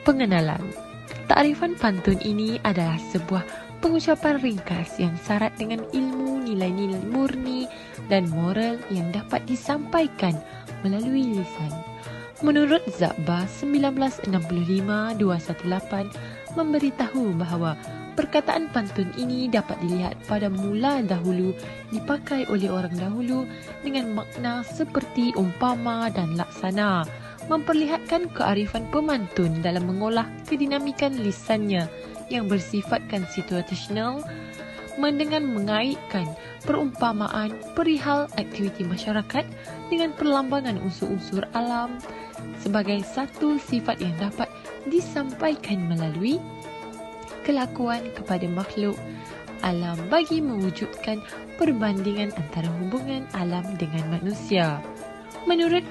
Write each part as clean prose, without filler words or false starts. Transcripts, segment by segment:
Pengenalan. Takrifan pantun ini adalah sebuah pengucapan ringkas yang syarat dengan ilmu, nilai-nilai murni dan moral yang dapat disampaikan melalui lisan. Menurut Zabba 1965-218 memberitahu bahawa perkataan pantun ini dapat dilihat pada mula dahulu dipakai oleh orang dahulu dengan makna seperti umpama dan laksana, memperlihatkan kearifan pemantun dalam mengolah kedinamikan lisannya yang bersifatkan situasional dengan mengaitkan perumpamaan perihal aktiviti masyarakat dengan perlambangan unsur-unsur alam sebagai satu sifat yang dapat disampaikan melalui kelakuan kepada makhluk alam bagi mewujudkan perbandingan antara hubungan alam dengan manusia. Menurut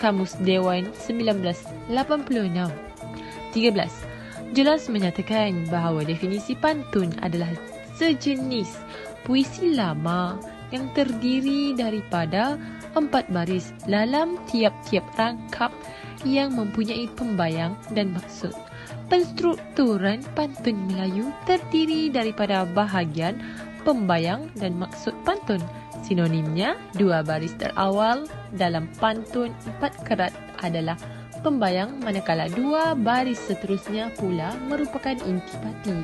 Kamus Dewan 1986 13 jelas menyatakan bahawa definisi pantun adalah sejenis puisi lama yang terdiri daripada 4 baris dalam tiap-tiap rangkap yang mempunyai pembayang dan maksud. Penstrukturan pantun Melayu terdiri daripada bahagian pembayang dan maksud pantun. Sinonimnya, 2 baris terawal dalam pantun 4 kerat adalah pembayang, manakala 2 baris seterusnya pula merupakan intipati,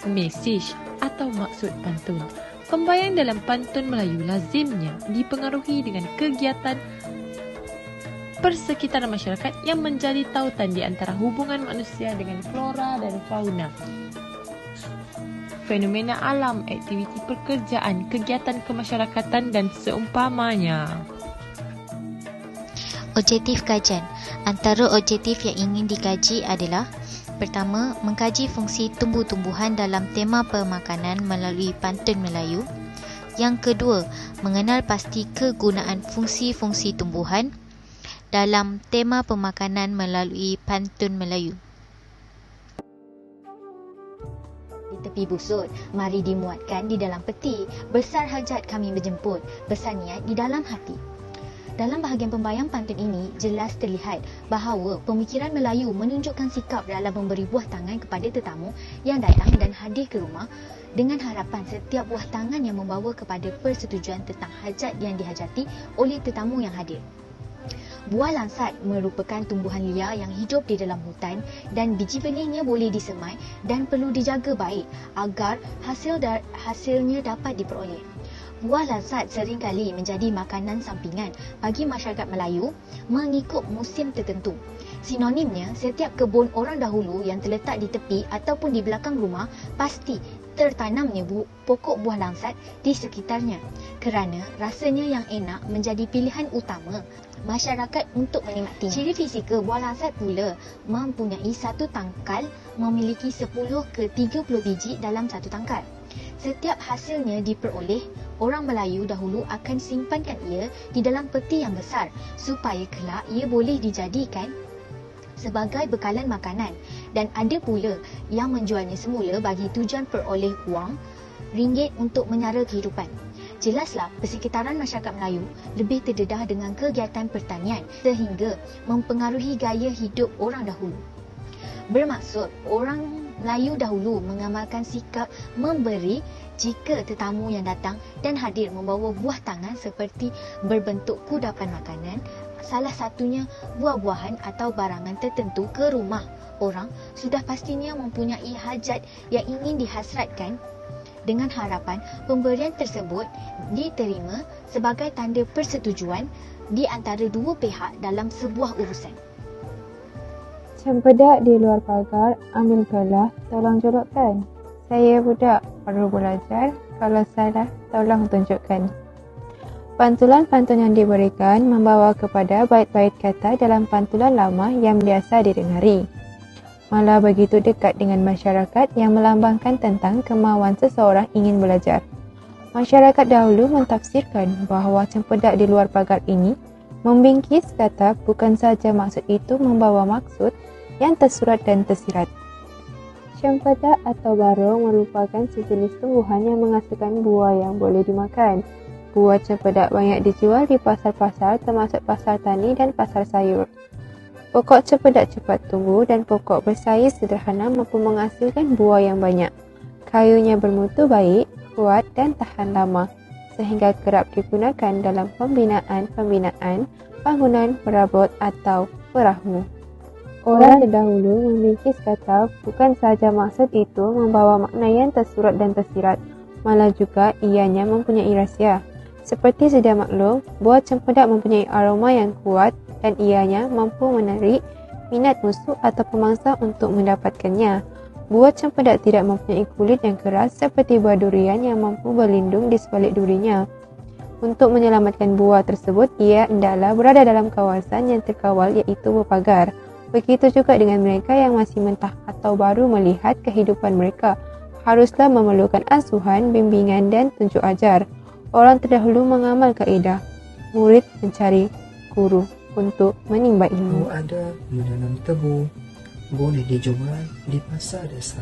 mesej atau maksud pantun. Pembayang dalam pantun Melayu lazimnya dipengaruhi dengan kegiatan persekitaran masyarakat yang menjadi tautan di antara hubungan manusia dengan flora dan fauna. Fenomena alam, aktiviti pekerjaan, kegiatan kemasyarakatan dan seumpamanya. Objektif kajian. Antara objektif yang ingin dikaji adalah: pertama, mengkaji fungsi tumbuh-tumbuhan dalam tema pemakanan melalui pantun Melayu. Yang kedua, mengenal pasti kegunaan fungsi-fungsi tumbuhan dalam tema pemakanan melalui pantun Melayu. Di tepi busur, mari dimuatkan di dalam peti. Besar hajat kami berjemput, besar niat di dalam hati. Dalam bahagian pembayang pantun ini, jelas terlihat bahawa pemikiran Melayu menunjukkan sikap dalam memberi buah tangan kepada tetamu yang datang dan hadir ke rumah dengan harapan setiap buah tangan yang membawa kepada persetujuan tentang hajat yang dihajati oleh tetamu yang hadir. Buah langsat merupakan tumbuhan liar yang hidup di dalam hutan dan biji benihnya boleh disemai dan perlu dijaga baik agar hasilnya dapat diperoleh. Buah langsat seringkali menjadi makanan sampingan bagi masyarakat Melayu mengikut musim tertentu. Sinonimnya, setiap kebun orang dahulu yang terletak di tepi ataupun di belakang rumah pasti tertanamnya pokok buah langsat di sekitarnya kerana rasanya yang enak menjadi pilihan utama masyarakat untuk menikmati. Ciri fizikal buah langsat pula mempunyai satu tangkal memiliki 10 ke 30 biji dalam satu tangkal. Setiap hasilnya diperoleh, orang Melayu dahulu akan simpankan ia di dalam peti yang besar supaya kelak ia boleh dijadikan sebagai bekalan makanan, dan ada pula yang menjualnya semula bagi tujuan peroleh wang ringgit untuk menyara kehidupan. Jelaslah persekitaran masyarakat Melayu lebih terdedah dengan kegiatan pertanian sehingga mempengaruhi gaya hidup orang dahulu. Bermaksud, orang Melayu dahulu mengamalkan sikap memberi jika tetamu yang datang dan hadir membawa buah tangan seperti berbentuk kudapan makanan, salah satunya buah-buahan atau barangan tertentu ke rumah orang, sudah pastinya mempunyai hajat yang ingin dihasratkan dengan harapan pemberian tersebut diterima sebagai tanda persetujuan di antara dua pihak dalam sebuah urusan. Cempedak di luar pagar, ambil galah, tolong jolokkan. Saya budak, perlu belajar, kalau salah, tolong tunjukkan. Pantulan-pantun yang diberikan membawa kepada bait-bait kata dalam pantulan lama yang biasa didengari. Malah begitu dekat dengan masyarakat yang melambangkan tentang kemauan seseorang ingin belajar. Masyarakat dahulu mentafsirkan bahawa cempedak di luar pagar ini membingkis kata bukan saja maksud itu membawa maksud yang tersurat dan tersirat. Cempedak atau barong merupakan sejenis tumbuhan yang menghasilkan buah yang boleh dimakan. Buah cempedak banyak dijual di pasar-pasar termasuk pasar tani dan pasar sayur. Pokok cempedak cepat tumbuh dan pokok bersaiz sederhana mampu menghasilkan buah yang banyak. Kayunya bermutu baik, kuat dan tahan lama, sehingga kerap digunakan dalam pembinaan bangunan perabot atau perahu. Orang terdahulu memiliki kata bukan sahaja maksud itu membawa makna yang tersurat dan tersirat, malah juga ianya mempunyai rahsia. Seperti sedia maklum, buah cempedak mempunyai aroma yang kuat dan ianya mampu menarik minat musuh atau pemangsa untuk mendapatkannya. Buah cempedak tidak mempunyai kulit yang keras seperti buah durian yang mampu berlindung di sebalik durinya. Untuk menyelamatkan buah tersebut, ia hendaklah berada dalam kawasan yang terkawal iaitu berpagar. Begitu juga dengan mereka yang masih mentah atau baru melihat kehidupan mereka. Haruslah memerlukan asuhan, bimbingan dan tunjuk ajar. Orang terdahulu mengamal kaedah, murid mencari guru untuk menimba ilmu. Ada menanam tebu, boleh dijual di pasar desa.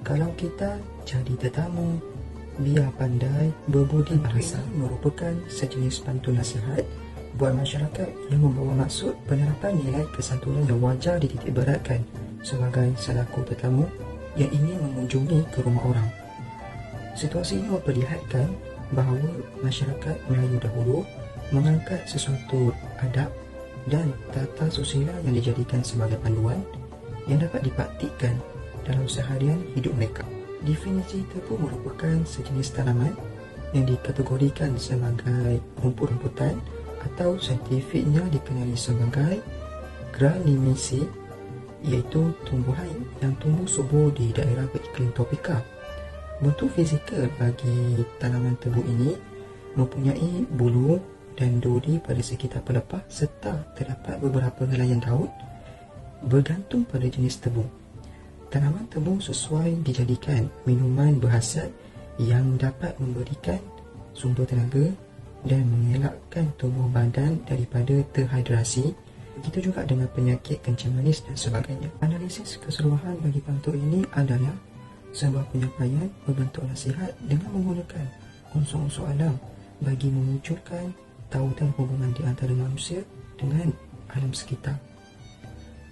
Kalau kita jadi tetamu, biar pandai berbudi bahasa. Merupakan sejenis pantun nasihat buat masyarakat yang membawa maksud penerapan nilai kesantunan yang wajar dititik beratkan sebagai selaku tetamu yang ingin mengunjungi ke rumah orang. Situasi ini memperlihatkan bahawa masyarakat Melayu dahulu mengangkat sesuatu adab dan tata susila yang dijadikan sebagai panduan yang dapat dipraktikkan dalam seharian hidup mereka. Definisi tebu merupakan sejenis tanaman yang dikategorikan sebagai rumput-rumputan atau saintifiknya dikenali sebagai Gramineaceae, iaitu tumbuhan yang tumbuh subur di daerah beriklim tropika. Bentuk fizikal bagi tanaman tebu ini mempunyai bulu dan duri pada sekitar pelepah serta terdapat beberapa helaian daun bergantung pada jenis tebu. Tanaman tebu sesuai dijadikan minuman berhasat yang dapat memberikan sumber tenaga dan mengelakkan tubuh badan daripada terhidrasi. Begitu juga dengan penyakit kencing manis dan sebagainya. Analisis keseluruhan bagi pantun ini adalah sebuah penyampaian berbentuk nasihat dengan menggunakan unsur-unsur alam bagi memunculkan tautan hubungan di antara manusia dengan alam sekitar.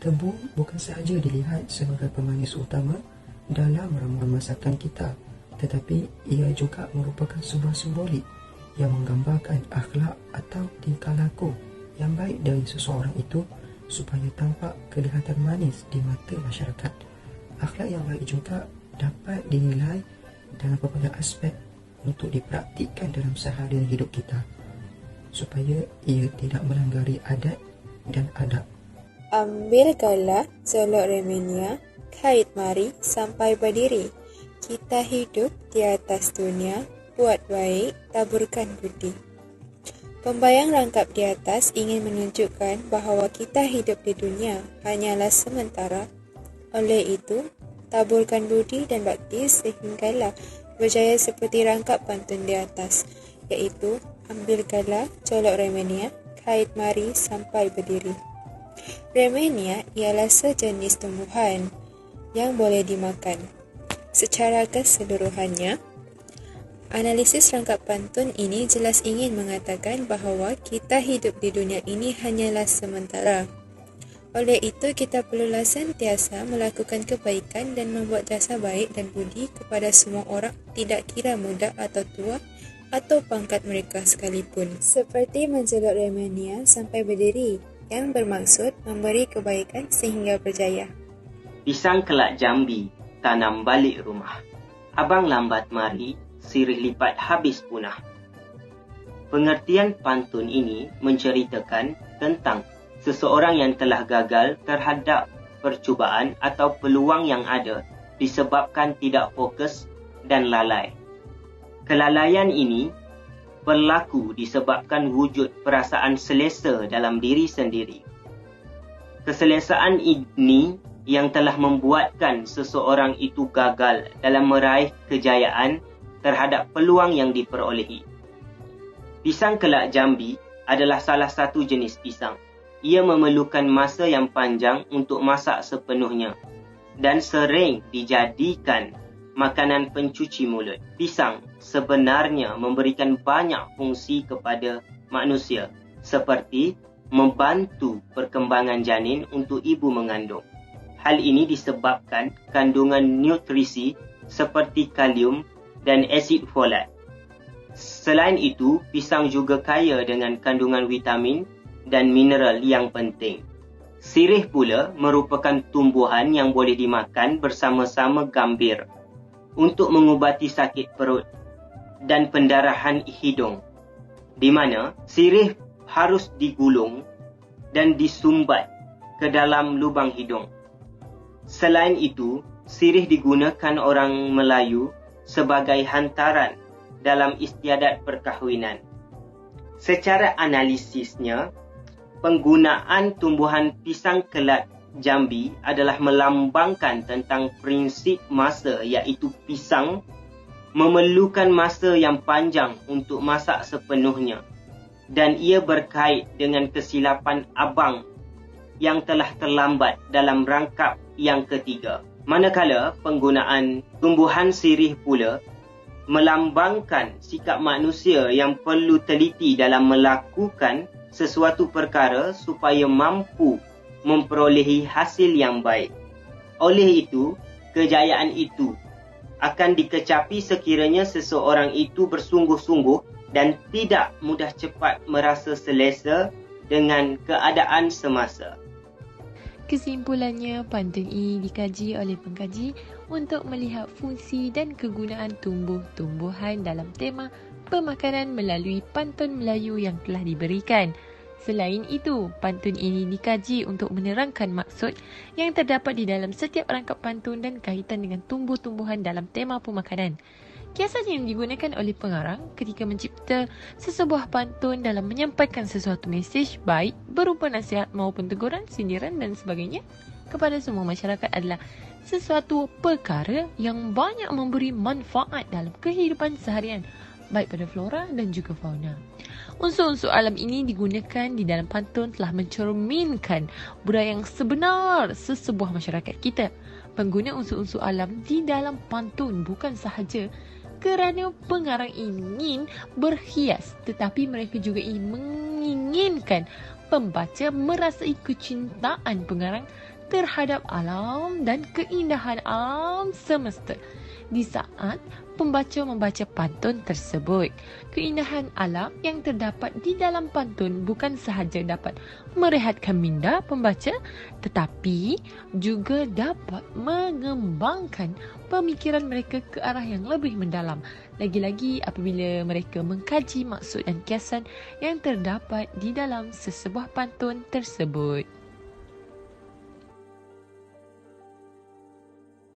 Tebu bukan sahaja dilihat sebagai pemanis utama dalam ramuan masakan kita, tetapi ia juga merupakan sebuah simbolik yang menggambarkan akhlak atau tingkah laku yang baik dari seseorang itu supaya tampak kelihatan manis di mata masyarakat. Akhlak yang baik juga dapat dinilai dalam pelbagai aspek untuk dipraktikkan dalam seharian hidup kita supaya ia tidak melanggari adat dan adab. Ambil galah, jolok remenya, kait mari sampai berdiri. Kita hidup di atas dunia, buat baik, taburkan budi. Pembayang rangkap di atas ingin menunjukkan bahawa kita hidup di dunia hanyalah sementara. Oleh itu, taburkan budi dan bakti sehinggalah berjaya seperti rangkap pantun di atas, iaitu ambil galah, jolok remenia, kait mari sampai berdiri. Remenia ialah sejenis tumbuhan yang boleh dimakan. Secara keseluruhannya, analisis rangkap pantun ini jelas ingin mengatakan bahawa kita hidup di dunia ini hanyalah sementara. Oleh itu, kita perlulah sentiasa melakukan kebaikan dan membuat jasa baik dan budi kepada semua orang, tidak kira muda atau tua atau pangkat mereka sekalipun. Seperti menjolok remenia sampai berdiri, yang bermaksud memberi kebaikan sehingga berjaya. Pisang kelak Jambi, tanam balik rumah. Abang lambat mari, sirih lipat habis punah. Pengertian pantun ini menceritakan tentang seseorang yang telah gagal terhadap percubaan atau peluang yang ada disebabkan tidak fokus dan lalai. Kelalaian ini berlaku disebabkan wujud perasaan selesa dalam diri sendiri. Keselesaan ini yang telah membuatkan seseorang itu gagal dalam meraih kejayaan terhadap peluang yang diperolehi. Pisang kelak Jambi adalah salah satu jenis pisang. ia memerlukan masa yang panjang untuk masak sepenuhnya dan sering dijadikan makanan pencuci mulut. Pisang sebenarnya memberikan banyak fungsi kepada manusia seperti membantu perkembangan janin untuk ibu mengandung. Hal ini disebabkan kandungan nutrisi seperti kalium dan asid folat. Selain itu, pisang juga kaya dengan kandungan vitamin dan mineral yang penting. Sirih pula merupakan tumbuhan yang boleh dimakan bersama-sama gambir untuk mengubati sakit perut dan pendarahan hidung, di mana sirih harus digulung dan disumbat ke dalam lubang hidung. Selain itu, sirih digunakan orang Melayu sebagai hantaran dalam istiadat perkahwinan. Secara analisisnya, penggunaan tumbuhan pisang kelat Jambi adalah melambangkan tentang prinsip masa, iaitu pisang memerlukan masa yang panjang untuk masak sepenuhnya, dan ia berkait dengan kesilapan abang yang telah terlambat dalam rangkap yang ketiga. Manakala penggunaan tumbuhan sirih pula melambangkan sikap manusia yang perlu teliti dalam melakukan sesuatu perkara supaya mampu memperolehi hasil yang baik. Oleh itu, kejayaan itu akan dikecapi sekiranya seseorang itu bersungguh-sungguh dan tidak mudah cepat merasa selesa dengan keadaan semasa. Kesimpulannya, pantun ini dikaji oleh pengkaji untuk melihat fungsi dan kegunaan tumbuh-tumbuhan dalam tema pemakanan melalui pantun Melayu yang telah diberikan. Selain itu, pantun ini dikaji untuk menerangkan maksud yang terdapat di dalam setiap rangkap pantun dan kaitan dengan tumbuh-tumbuhan dalam tema pemakanan. Kiasan yang digunakan oleh pengarang ketika mencipta sesebuah pantun dalam menyampaikan sesuatu mesej baik berupa nasihat maupun teguran, sindiran dan sebagainya kepada semua masyarakat adalah sesuatu perkara yang banyak memberi manfaat dalam kehidupan seharian, baik pada flora dan juga fauna. Unsur-unsur alam ini digunakan di dalam pantun telah mencerminkan budaya yang sebenar sesebuah masyarakat kita. Pengguna unsur-unsur alam di dalam pantun bukan sahaja kerana pengarang ingin berhias, tetapi mereka juga menginginkan pembaca merasai kecintaan pengarang terhadap alam dan keindahan alam semesta di saat pembaca membaca pantun tersebut. Keindahan alam yang terdapat di dalam pantun bukan sahaja dapat merehatkan minda pembaca, tetapi juga dapat mengembangkan pemikiran mereka ke arah yang lebih mendalam. Lagi-lagi apabila mereka mengkaji maksud dan kiasan yang terdapat di dalam sesebuah pantun tersebut.